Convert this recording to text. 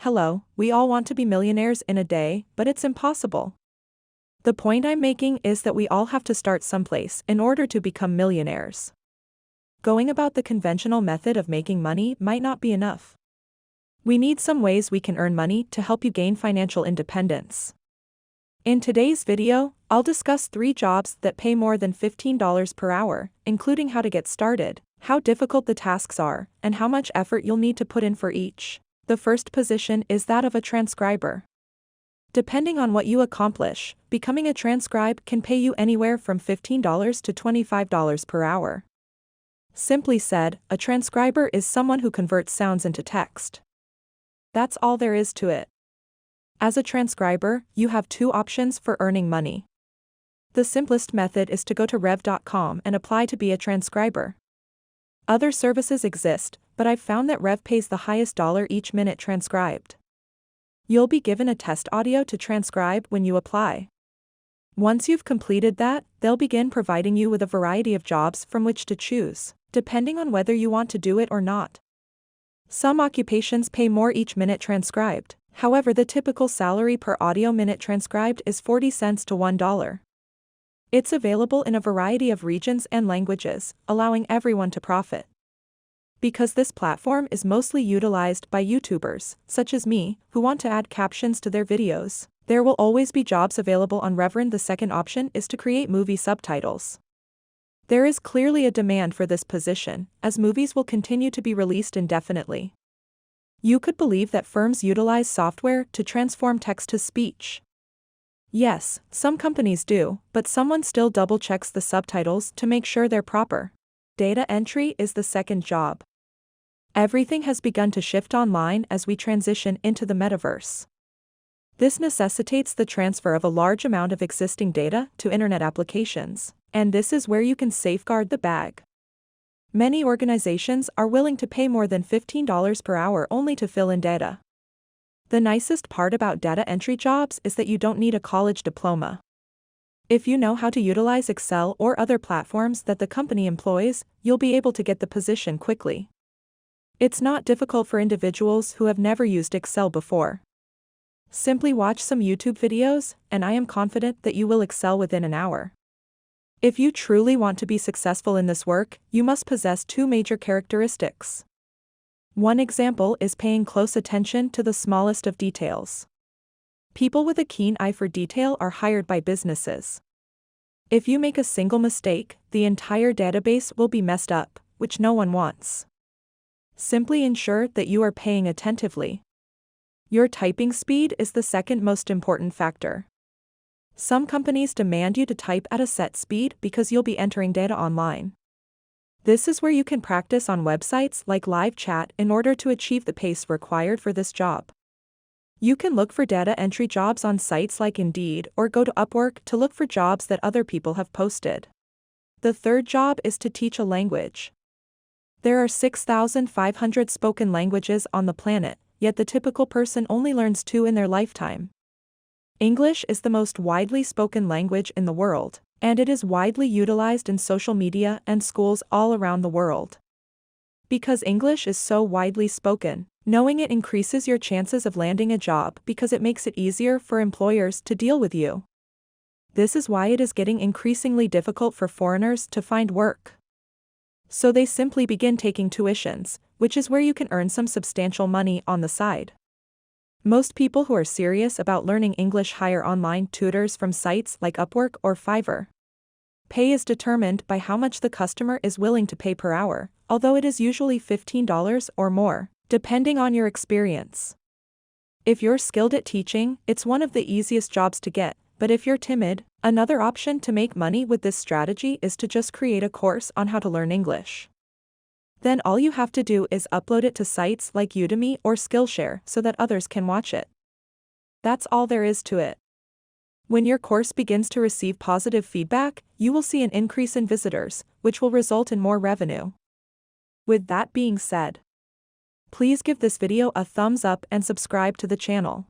Hello, we all want to be millionaires in a day, but it's impossible. The point I'm making is that we all have to start someplace in order to become millionaires. Going about the conventional method of making money might not be enough. We need some ways we can earn money to help you gain financial independence. In today's video, I'll discuss 3 jobs that pay more than $15 per hour, including how to get started, how difficult the tasks are, and how much effort you'll need to put in for each. The first position is that of a transcriber. Depending on what you accomplish, becoming a transcribe can pay you anywhere from $15 to $25 per hour. Simply said, a transcriber is someone who converts sounds into text. That's all there is to it. As a transcriber, you have 2 options for earning money. The simplest method is to go to rev.com and apply to be a transcriber. Other services exist, but I've found that Rev pays the highest dollar each minute transcribed. You'll be given a test audio to transcribe when you apply. Once you've completed that, they'll begin providing you with a variety of jobs from which to choose, depending on whether you want to do it or not. Some occupations pay more each minute transcribed, however the typical salary per audio minute transcribed is 40 cents to $1. It's available in a variety of regions and languages, allowing everyone to profit. Because this platform is mostly utilized by YouTubers, such as me, who want to add captions to their videos, there will always be jobs available on Reverend. The second option is to create movie subtitles. There is clearly a demand for this position, as movies will continue to be released indefinitely. You could believe that firms utilize software to transform text to speech. Yes, some companies do, but someone still double-checks the subtitles to make sure they're proper. Data entry is the second job. Everything has begun to shift online as we transition into the metaverse. This necessitates the transfer of a large amount of existing data to internet applications, and this is where you can safeguard the bag. Many organizations are willing to pay more than $15 per hour only to fill in data. The nicest part about data entry jobs is that you don't need a college diploma. If you know how to utilize Excel or other platforms that the company employs, you'll be able to get the position quickly. It's not difficult for individuals who have never used Excel before. Simply watch some YouTube videos, and I am confident that you will excel within an hour. If you truly want to be successful in this work, you must possess 2 major characteristics. One example is paying close attention to the smallest of details. People with a keen eye for detail are hired by businesses. If you make a single mistake, the entire database will be messed up, which no one wants. Simply ensure that you are paying attentively. Your typing speed is the second most important factor. Some companies demand you to type at a set speed because you'll be entering data online. This is where you can practice on websites like live chat in order to achieve the pace required for this job. You can look for data entry jobs on sites like Indeed or go to Upwork to look for jobs that other people have posted. The third job is to teach a language. There are 6,500 spoken languages on the planet, yet the typical person only learns 2 in their lifetime. English is the most widely spoken language in the world, and it is widely utilized in social media and schools all around the world. Because English is so widely spoken, knowing it increases your chances of landing a job because it makes it easier for employers to deal with you. This is why it is getting increasingly difficult for foreigners to find work. So they simply begin taking tuitions, which is where you can earn some substantial money on the side. Most people who are serious about learning English hire online tutors from sites like Upwork or Fiverr. Pay is determined by how much the customer is willing to pay per hour, although it is usually $15 or more, depending on your experience. If you're skilled at teaching, it's one of the easiest jobs to get, but if you're timid, another option to make money with this strategy is to just create a course on how to learn English. Then all you have to do is upload it to sites like Udemy or Skillshare so that others can watch it. That's all there is to it. When your course begins to receive positive feedback, you will see an increase in visitors, which will result in more revenue. With that being said, please give this video a thumbs up and subscribe to the channel.